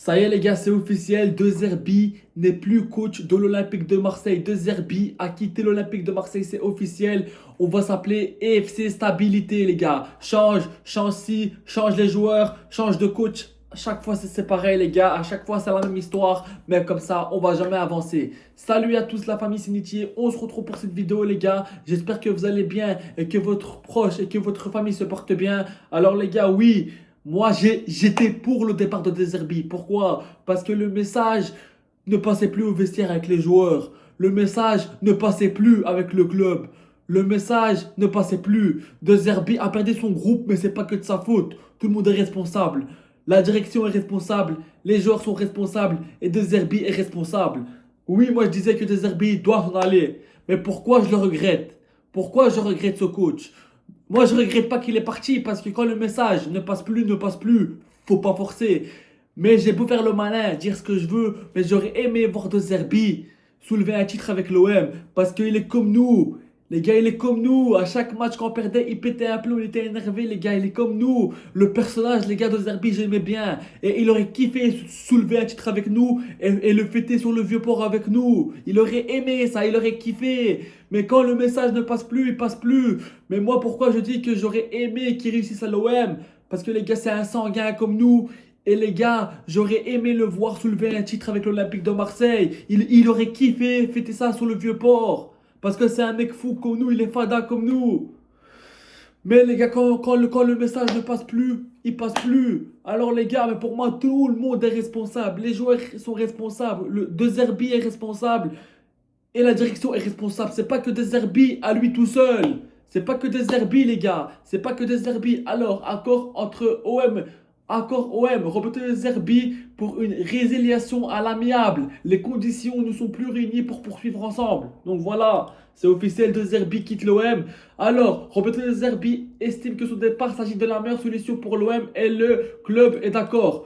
Ça y est les gars, c'est officiel, De Zerbi n'est plus coach de l'Olympique de Marseille. De Zerbi a quitté l'Olympique de Marseille, c'est officiel. On va s'appeler EFC Stabilité les gars. Change ci, change les joueurs, change de coach. À chaque fois c'est pareil les gars, à chaque fois c'est la même histoire, mais comme ça on va jamais avancer. Salut à tous la famille Sinitier, on se retrouve pour cette vidéo les gars. J'espère que vous allez bien et que votre proche et que votre famille se porte bien. Alors les gars, oui. Moi, j'étais pour le départ de De Zerbi. Pourquoi? Parce que le message ne passait plus au vestiaire avec les joueurs. Le message ne passait plus avec le club. Le message ne passait plus. De Zerbi a perdu son groupe, mais c'est pas que de sa faute. Tout le monde est responsable. La direction est responsable. Les joueurs sont responsables. Et De Zerbi est responsable. Oui, moi je disais que De Zerbi doit s'en aller. Mais pourquoi je le regrette? Pourquoi je regrette ce coach? Moi, je regrette pas qu'il est parti parce que quand le message ne passe plus, ne passe plus, faut pas forcer. Mais j'ai beau faire le malin, dire ce que je veux, mais j'aurais aimé voir De Zerbi soulever un titre avec l'OM parce qu'il est comme nous. Les gars, il est comme nous. À chaque match qu'on perdait, il pétait un plomb, il était énervé. Les gars, il est comme nous. Le personnage, les gars, De Zerbi, j'aimais bien. Et il aurait kiffé soulever un titre avec nous et le fêter sur le vieux port avec nous. Il aurait aimé ça, il aurait kiffé. Mais quand le message ne passe plus, il passe plus. Mais moi, pourquoi je dis que j'aurais aimé qu'il réussisse à l'OM? Parce que les gars, c'est un sanguin comme nous. Et les gars, j'aurais aimé le voir soulever un titre avec l'Olympique de Marseille. Il aurait kiffé fêter ça sur le vieux port. Parce que c'est un mec fou comme nous, il est fada comme nous. Mais les gars, quand le message ne passe plus, il passe plus. Alors les gars, mais pour moi, tout le monde est responsable. Les joueurs sont responsables. Le De Zerbi est responsable. Et la direction est responsable. C'est pas que De Zerbi à lui tout seul. C'est pas que De Zerbi, les gars. C'est pas que De Zerbi. Alors, accord entre OM. Accord OM, Roberto De Zerbi pour une résiliation à l'amiable. Les conditions ne sont plus réunies pour poursuivre ensemble. Donc voilà, c'est officiel, De Zerbi quitte l'OM. Alors, Roberto De Zerbi estime que son départ s'agit de la meilleure solution pour l'OM et le club est d'accord.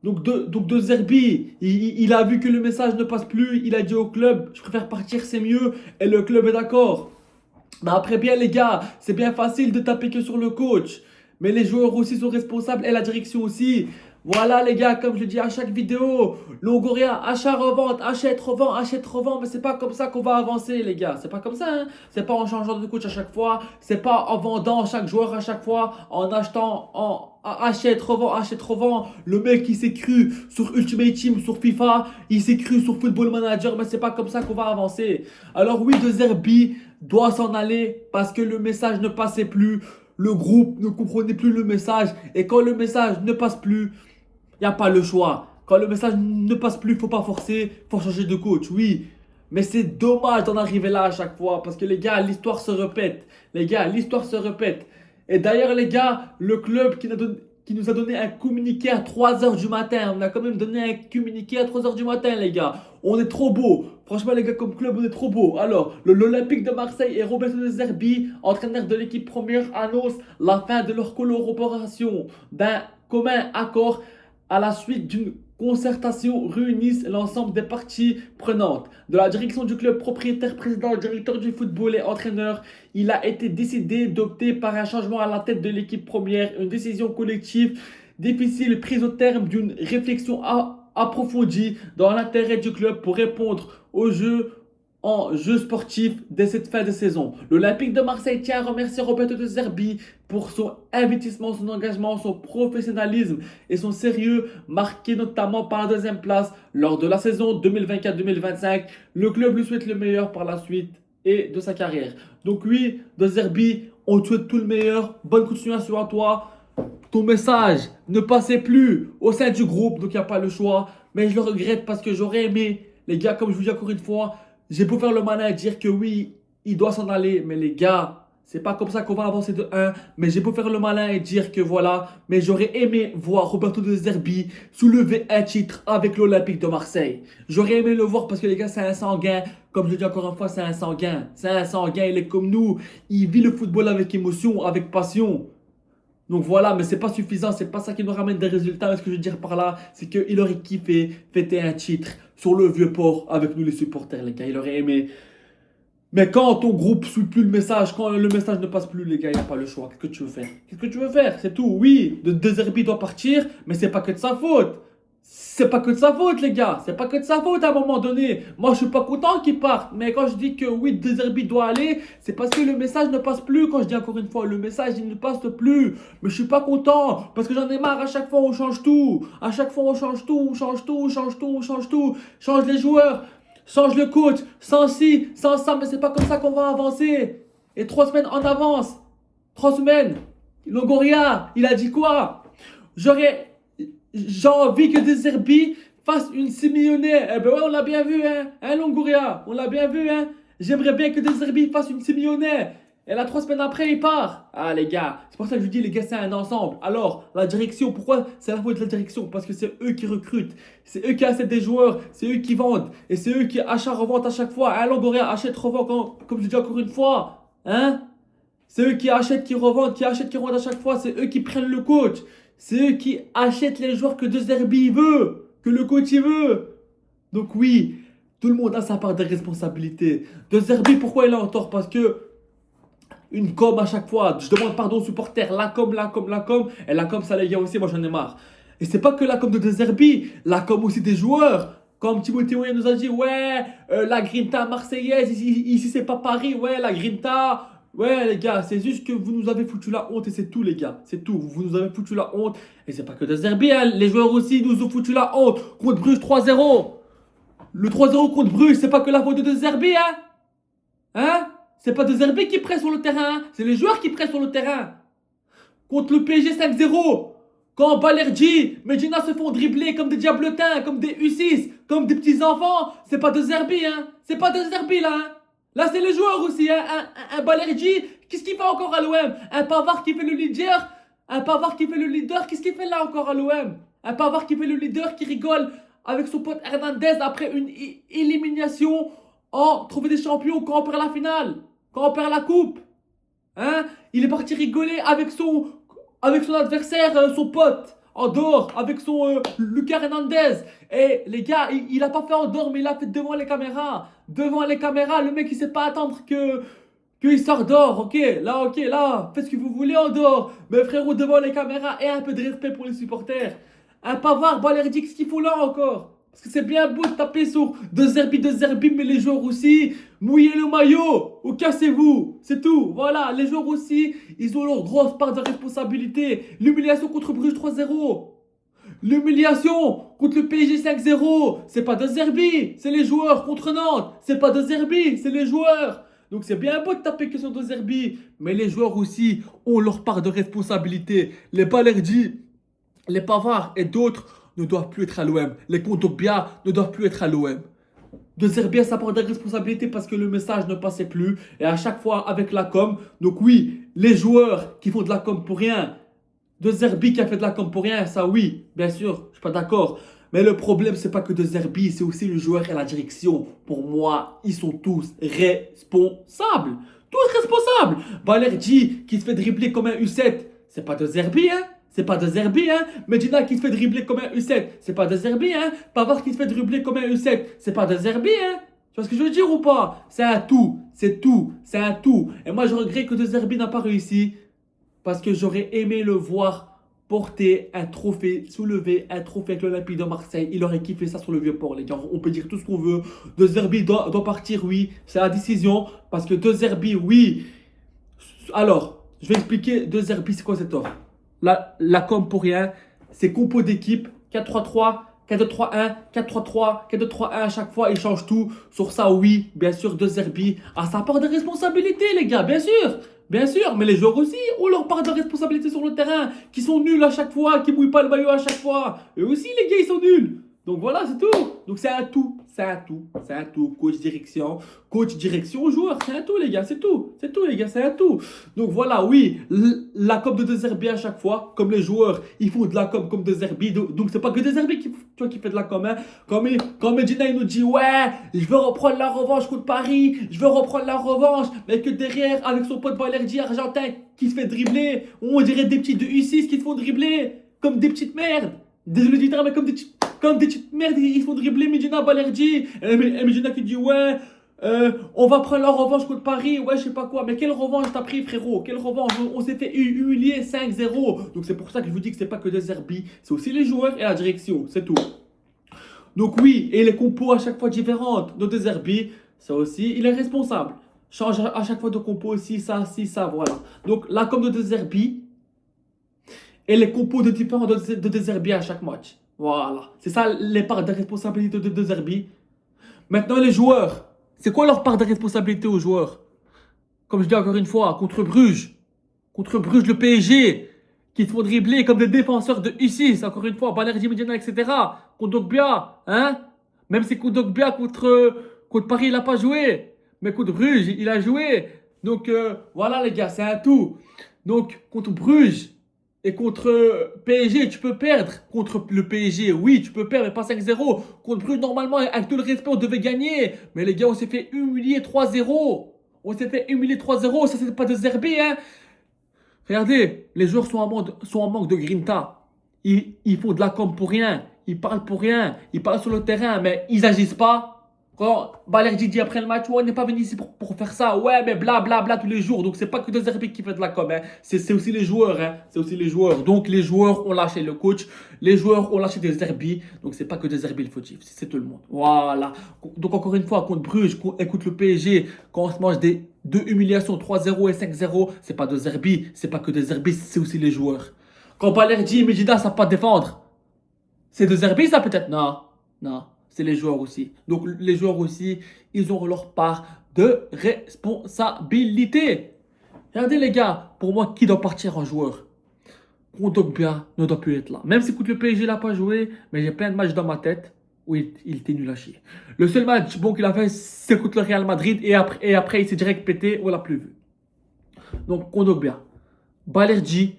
Donc de Zerbi, il a vu que le message ne passe plus, il a dit au club, je préfère partir, c'est mieux, et le club est d'accord. Mais après bien les gars, c'est bien facile de taper que sur le coach. Mais les joueurs aussi sont responsables et la direction aussi. Voilà les gars, comme je le dis à chaque vidéo, Longoria, achat, revente, achète, revend, achète, revend. Mais c'est pas comme ça qu'on va avancer les gars. C'est pas comme ça, hein. C'est pas en changeant de coach à chaque fois. C'est pas en vendant chaque joueur à chaque fois. En achetant, achète, revend. Le mec il s'est cru sur Ultimate Team, sur FIFA. Il s'est cru sur Football Manager. Mais c'est pas comme ça qu'on va avancer. Alors oui, De Zerbi doit s'en aller parce que le message ne passait plus. Le groupe ne comprenait plus le message. Et quand le message ne passe plus, il n'y a pas le choix. Quand le message ne passe plus, il ne faut pas forcer, il faut changer de coach, oui. Mais c'est dommage d'en arriver là à chaque fois. Parce que les gars, l'histoire se répète. Les gars, l'histoire se répète. Et d'ailleurs, les gars, le club qui nous a donné un communiqué à 3h du matin. On a quand même donné un communiqué à 3h du matin, les gars. On est trop beau. Franchement, les gars, comme club, on est trop beau. Alors, l'Olympique de Marseille et Roberto De Zerbi, entraîneur de l'équipe première, annoncent la fin de leur collaboration d'un commun accord à la suite d'une concertation réunissent l'ensemble des parties prenantes. De la direction du club, propriétaire, président, directeur du football et entraîneur, il a été décidé d'opter par un changement à la tête de l'équipe première, une décision collective difficile prise au terme d'une réflexion approfondie dans l'intérêt du club pour répondre aux jeux sportifs dès cette fin de saison. L'Olympique de Marseille tient à remercier Roberto De Zerbi pour son investissement, son engagement, son professionnalisme et son sérieux, marqué notamment par la deuxième place lors de la saison 2024-2025. Le club lui souhaite le meilleur par la suite et de sa carrière. Donc oui, De Zerbi, on te souhaite tout le meilleur. Bonne continuation à toi. Ton message ne passait plus au sein du groupe, donc il n'y a pas le choix. Mais je le regrette parce que j'aurais aimé, les gars, comme je vous dis encore une fois, j'ai beau faire le malin et dire que oui, il doit s'en aller, mais les gars, c'est pas comme ça qu'on va avancer de 1. Mais j'ai beau faire le malin et dire que voilà, mais j'aurais aimé voir Roberto De Zerbi soulever un titre avec l'Olympique de Marseille. J'aurais aimé le voir parce que les gars, c'est un sanguin. Comme je le dis encore une fois, c'est un sanguin. C'est un sanguin, il est comme nous. Il vit le football avec émotion, avec passion. Donc voilà, mais c'est pas suffisant, c'est pas ça qui nous ramène des résultats. Mais ce que je veux dire par là, c'est qu'il aurait kiffé fêter un titre sur le vieux port avec nous les supporters, les gars. Il aurait aimé. Mais quand ton groupe suit plus le message, quand le message ne passe plus, les gars, il n'y a pas le choix. Qu'est-ce que tu veux faire? Qu'est-ce que tu veux faire? C'est tout. Oui, De Zerbi doit partir, mais c'est pas que de sa faute. C'est pas que de sa faute, les gars. C'est pas que de sa faute à un moment donné. Moi, je suis pas content qu'il parte. Mais quand je dis que oui, De Zerbi doit aller, c'est parce que le message ne passe plus. Quand je dis encore une fois, le message, il ne passe plus. Mais je suis pas content. Parce que j'en ai marre. À chaque fois, on change tout. À chaque fois, on change tout. On change tout. On change tout. On change tout. Change les joueurs. Change le coach. Sans ci, sans ça. Mais c'est pas comme ça qu'on va avancer. Et 3 semaines en avance. 3 semaines. Longoria, il a dit quoi? J'ai envie que De Zerbi fasse une Simeone. Eh ben ouais, on l'a bien vu, hein, Longoria, on l'a bien vu, hein. J'aimerais bien que De Zerbi fasse une Simeone. Et là, 3 semaines après, il part. Ah, les gars, c'est pour ça que je vous dis, les gars, c'est un ensemble. Alors, la direction, pourquoi c'est la faute de la direction? Parce que c'est eux qui recrutent, c'est eux qui achètent des joueurs, c'est eux qui vendent, et c'est eux qui achètent, revendent à chaque fois. Hein, Longoria achète, revend, comme je le dis encore une fois. Hein? C'est eux qui achètent, qui revendent, qui achètent, qui revendent à chaque fois. C'est eux qui prennent le coach. C'est eux qui achètent les joueurs que De Zerbi veut, que le coach il veut. Donc oui, tout le monde a sa part de responsabilité. De Zerbi, pourquoi il est en tort? Parce que une com à chaque fois. Je demande pardon aux supporters. La com, la com, la com. Et la com, ça les gars aussi, moi j'en ai marre. Et c'est pas que la com de Zerbi, la com aussi des joueurs. Comme Timothée Weah nous a dit, ouais, la Grinta marseillaise, ici c'est pas Paris, ouais, la Grinta. Ouais, les gars, c'est juste que vous nous avez foutu la honte et c'est tout, les gars. C'est tout. Vous nous avez foutu la honte. Et c'est pas que De Zerbi, hein. Les joueurs aussi nous ont foutu la honte. Contre Bruges 3-0. Le 3-0 contre Bruges, c'est pas que la faute de Zerbi, hein. Hein? C'est pas De Zerbi qui presse sur le terrain, hein. C'est les joueurs qui pressent sur le terrain. Contre le PSG 5-0. Quand Balerdi, Medina se font dribbler comme des diablotins, comme des U6, comme des petits enfants, c'est pas De Zerbi, hein. C'est pas De Zerbi, là, hein. Là, c'est les joueurs aussi, hein. Un Balerdi, qu'est-ce qu'il fait encore à l'OM? Un Pavard qui fait le leader. Un Pavard qui fait le leader, qu'est-ce qu'il fait là encore à l'OM? Un Pavard qui fait le leader, qui rigole avec son pote Hernandez après une élimination en Trophée des Champions quand on perd la finale, quand on perd la coupe. Hein? Il est parti rigoler avec son adversaire, son pote, en dehors, avec son Lucas Hernandez. Et les gars, il a pas fait en dehors, mais il a fait devant les caméras. Devant les caméras, le mec il sait pas attendre qu'il sort dehors, ok, là, faites ce que vous voulez en dehors. Mais frérot, devant les caméras, et un peu de respect pour les supporters. Un Pavard, Balerdi, qu'est-ce qu'il faut là encore? Parce que c'est bien beau de taper sur De Zerbi, mais les joueurs aussi, mouillez le maillot ou cassez-vous, c'est tout. Voilà, les joueurs aussi, ils ont leur grosse part de responsabilité. L'humiliation contre Bruges 3-0. L'humiliation contre le PSG 5-0. C'est pas De Zerbi, c'est les joueurs contre Nantes. C'est pas De Zerbi, c'est les joueurs. Donc c'est bien beau de taper que sur De Zerbi, mais les joueurs aussi ont leur part de responsabilité. Les Balerdi, les Pavard et d'autres ne doivent plus être à l'OM. Les Kondogbia ne doivent plus être à l'OM. De Zerbi a sa part de responsabilité parce que le message ne passait plus. Et à chaque fois avec la com. Donc oui, les joueurs qui font de la com pour rien. De Zerbi qui a fait de la com pour rien, ça oui, bien sûr, je suis pas d'accord. Mais le problème, c'est pas que De Zerbi, c'est aussi le joueur et la direction. Pour moi, ils sont tous responsables. Tous responsables. Balerdi qui se fait dribbler comme un U7, c'est pas De Zerbi, hein. C'est pas De Zerbi, hein. Medina qui se fait dribbler comme un U7, c'est pas De Zerbi, hein. Pavard qui se fait dribbler comme un U7, c'est pas De Zerbi, hein. Tu vois ce que je veux dire ou pas? C'est un tout, c'est tout, c'est un tout. Et moi, je regrette que De Zerbi n'a pas réussi parce que j'aurais aimé le voir porter un trophée, soulever un trophée avec l'Olympique de Marseille. Il aurait kiffé ça sur le Vieux-Port, les gars. On peut dire tout ce qu'on veut. De Zerbi doit partir, oui. C'est la décision parce que De Zerbi, oui. Alors, je vais expliquer De Zerbi, c'est quoi cette offre? La com pour rien, c'est compo d'équipe, 4-3-3, 4-2-3-1, 4-3-3, 4-2-3-1 à chaque fois, il change tout. Sur ça, oui, bien sûr, De Zerbi a sa part de responsabilité, les gars, bien sûr. Bien sûr, mais les joueurs aussi ont leur part de responsabilité sur le terrain, qui sont nuls à chaque fois, qui mouillent pas le maillot à chaque fois. Eux aussi, les gars, ils sont nuls. Donc voilà, c'est tout. Donc c'est un tout, c'est un tout, c'est un tout. Coach, direction, joueur, c'est un tout, les gars, c'est tout. C'est tout, les gars, c'est un tout. Donc voilà, oui, la com de Zerbi à chaque fois, comme les joueurs, ils font de la com comme De Zerbi. Donc c'est pas que De Zerbi qui fait de la com, hein. Quand Medina, il nous dit, ouais, je veux reprendre la revanche contre Paris, je veux reprendre la revanche, mais que derrière, avec son pote Balerdi argentin qui se fait dribbler, on dirait des petits de U6 qui se font dribbler, comme des petites merdes. Désolé du terme, mais comme des petites merdes, ils font dribbler Medina, Balerdi. Et Medina qui dit, ouais, on va prendre la revanche contre Paris, ouais, je sais pas quoi. Mais quelle revanche t'as pris, frérot? Quelle revanche? On s'est fait humilier 5-0. Donc c'est pour ça que je vous dis que c'est pas que De Zerbi, c'est aussi les joueurs et la direction, c'est tout. Donc oui, et les compos à chaque fois différentes. De De Zerbi, ça aussi, il est responsable. Change à chaque fois de compo aussi, ça, voilà. Donc la com de De Zerbi et les compos de différents de De Zerbi à chaque match. Voilà. C'est ça les parts de responsabilité de De Zerbi. Maintenant les joueurs. C'est quoi leur part de responsabilité aux joueurs? Comme je dis encore une fois, contre Bruges. Contre Bruges, le PSG. Qui se font dribbler comme des défenseurs de U6. Encore une fois, Balerdi, Medina, etc. Contre Dogbia. Hein? Même si contre Dogbia, contre Paris, il n'a pas joué. Mais contre Bruges, il a joué. Donc voilà les gars, c'est un tout. Donc contre Bruges et contre PSG, tu peux perdre. Contre le PSG, oui, tu peux perdre, mais pas 5-0. Contre Bruges, normalement, avec tout le respect, on devait gagner. Mais les gars, on s'est fait humilier 3-0. On s'est fait humilier 3-0. Ça, c'est pas de Zerbi, hein. Regardez, les joueurs sont en manque de grinta. Ils font de la com pour rien. Ils parlent pour rien. Ils parlent sur le terrain, mais ils agissent pas. Quand Balerdi dit après le match, ouais, on n'est pas venu ici pour faire ça. Ouais, mais bla bla bla tous les jours. Donc c'est pas que De Zerbi qui fait de la com. Hein. C'est aussi les joueurs. Hein. C'est aussi les joueurs. Donc les joueurs ont lâché le coach. Les joueurs ont lâché De Zerbi. Donc c'est pas que De Zerbi le fautif. C'est tout le monde. Voilà. Donc encore une fois, contre Bruges, écoute le PSG, quand on se mange deux humiliations 3-0 et 5-0, c'est pas De Zerbi. C'est pas que De Zerbi, c'est aussi les joueurs. Quand Balerdi et Medina savent pas défendre, c'est De Zerbi ça peut-être? Non. Non. C'est les joueurs aussi. Donc les joueurs aussi, ils ont leur part de responsabilité. Regardez les gars, pour moi, qui doit partir en joueur? Kondogbia ne doit plus être là. Même si le PSG n'a pas joué, mais j'ai plein de matchs dans ma tête où il était nul à chier. Le seul match bon qu'il a fait, c'est contre le Real Madrid et après il s'est direct pété, on l'a plus vu. Donc Kondogbia, Balerdi,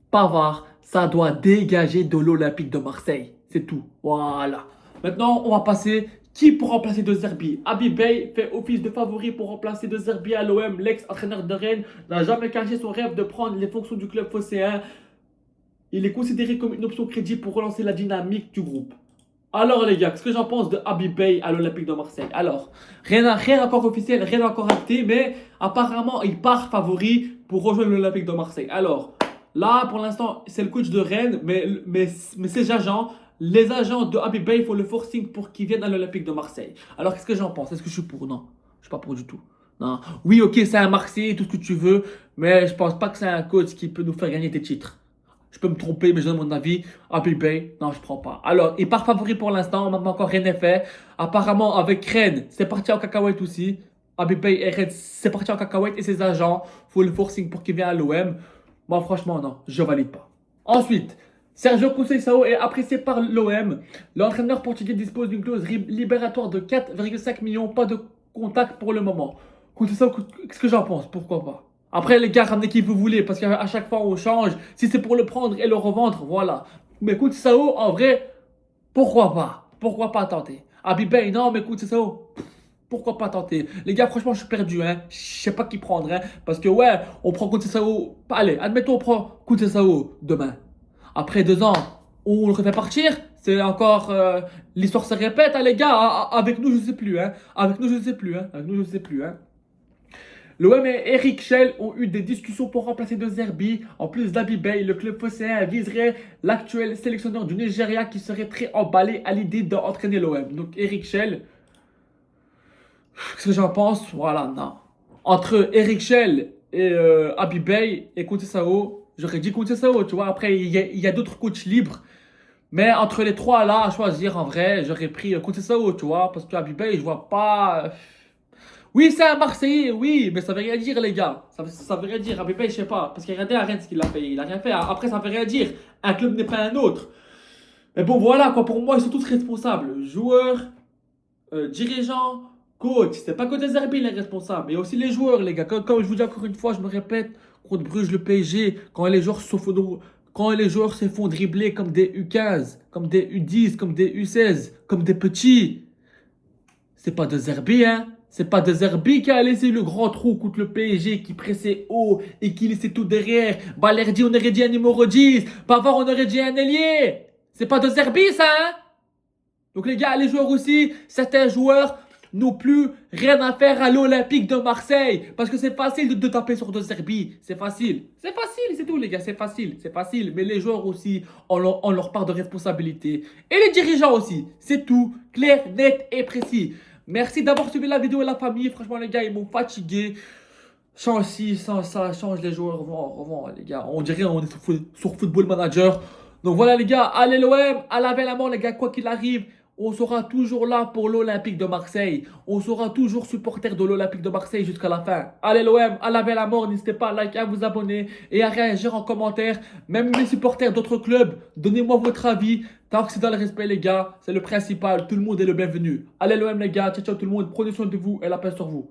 Pavard, ça doit dégager de l'Olympique de Marseille. C'est tout. Voilà. Maintenant, on va passer. Qui pour remplacer De Zerbi? Habib Beye fait office de favori pour remplacer De Zerbi à l'OM. L'ex-entraîneur de Rennes n'a jamais caché son rêve de prendre les fonctions du club phocéen. Il est considéré comme une option crédible pour relancer la dynamique du groupe. Alors les gars, qu'est-ce que j'en pense de Habib Beye à l'Olympique de Marseille? Alors, rien encore officiel, rien encore acté, mais apparemment il part favori pour rejoindre l'Olympique de Marseille. Alors, là pour l'instant c'est le coach de Rennes, mais ses agents, les agents de Habib Beye font le forcing pour qu'il vienne à l'Olympique de Marseille. Alors qu'est-ce que j'en pense? Est-ce que je suis pour? Non, je suis pas pour du tout. Non. Oui, ok, c'est un Marseillais, tout ce que tu veux, mais je pense pas que c'est un coach qui peut nous faire gagner des titres. Je peux me tromper, mais je donne mon avis. Habib Beye, non, je prends pas. Alors, il part favori pour l'instant, maintenant encore rien n'est fait. Apparemment, avec Rennes, c'est parti en cacahuète aussi. Habib Beye et Rennes, c'est parti en cacahuète et ses agents font le forcing pour qu'il vienne à l'OM. Moi, franchement, non, je valide pas. Ensuite, Sergio Conceição est apprécié par l'OM. L'entraîneur portugais dispose d'une clause libératoire de 4,5 millions, pas de contact pour le moment. Conceição, qu'est-ce que j'en pense? Pourquoi pas? Après, les gars, ramenez qui vous voulez, parce qu'à chaque fois on change. Si c'est pour le prendre et le revendre, voilà. Mais Conceição, en vrai, pourquoi pas? Pourquoi pas tenter? Habib Beye, non, mais Conceição, pourquoi pas tenter? Les gars, franchement, je suis perdu, hein. Je sais pas qui prendre, hein. Parce que, ouais, on prend Conceição. Allez, admettons, on prend Conceição demain. Après 2 ans, on le refait partir. C'est encore. L'histoire se répète, hein, les gars. Avec nous, je sais plus, hein. Avec nous, je sais plus, hein. Avec nous, je sais plus, hein. L'OM et Eric Schell ont eu des discussions pour remplacer De Zerbi. En plus d'Habib Beye, le club phocéen viserait l'actuel sélectionneur du Nigeria qui serait très emballé à l'idée d'entraîner l'OM. Donc Eric Schell, qu'est-ce que j'en pense? Voilà, non. Entre Eric Schell et Habib Beye et Conceição, j'aurais dit Conceição, tu vois. Après, il y a d'autres coachs libres. Mais entre les trois là, à choisir, en vrai, j'aurais pris Conceição, tu vois. Parce que Habib Beye, je vois pas. Oui, c'est un Marseillais, oui, mais ça veut rien dire, les gars. Ça veut rien dire. Habib Beye, je sais pas. Parce qu'il regardez à Rennes ce qu'il a fait. Il a rien fait. Après, ça veut rien dire. Un club n'est pas un autre. Mais bon, voilà, quoi. Pour moi, ils sont tous responsables. Joueurs, dirigeants, coach. C'est pas que De Zerbi les responsables. Il y a aussi les joueurs, les gars. Comme je vous dis encore une fois, je me répète, contre Bruges, le PSG, quand les joueurs se font dribbler comme des U15, comme des U10, comme des U16, comme des petits, c'est pas De Zerbi, hein. C'est pas De Zerbi qui a laissé le grand trou contre le PSG, qui pressait haut et qui laissait tout derrière. Balerdi, on aurait dit un numéro 10. Pavard, on aurait dit un ailier. C'est pas De Zerbi, ça, hein. Donc les gars, les joueurs aussi, certains joueurs n'ont plus rien à faire à l'Olympique de Marseille. Parce que c'est facile de taper sur De Zerbi. C'est facile. C'est facile, c'est tout les gars, c'est facile. C'est facile. Mais les joueurs aussi ont leur part de responsabilité. Et les dirigeants aussi. C'est tout. Clair, net et précis. Merci d'avoir suivi la vidéo et la famille. Franchement les gars, ils m'ont fatigué. Change ci, change ça, change les joueurs. Vraiment, les gars. On dirait on est sur Football Manager. Donc voilà les gars, allez l'OM, à la belle mort les gars, quoi qu'il arrive, on sera toujours là pour l'Olympique de Marseille. On sera toujours supporter de l'Olympique de Marseille jusqu'à la fin. Allez l'OM, à la belle mort, n'hésitez pas à liker, à vous abonner et à réagir en commentaire. Même les supporters d'autres clubs, donnez-moi votre avis. Tant que c'est dans le respect les gars, c'est le principal, tout le monde est le bienvenu. Allez l'OM les gars, ciao ciao tout le monde, prenez soin de vous et la paix sur vous.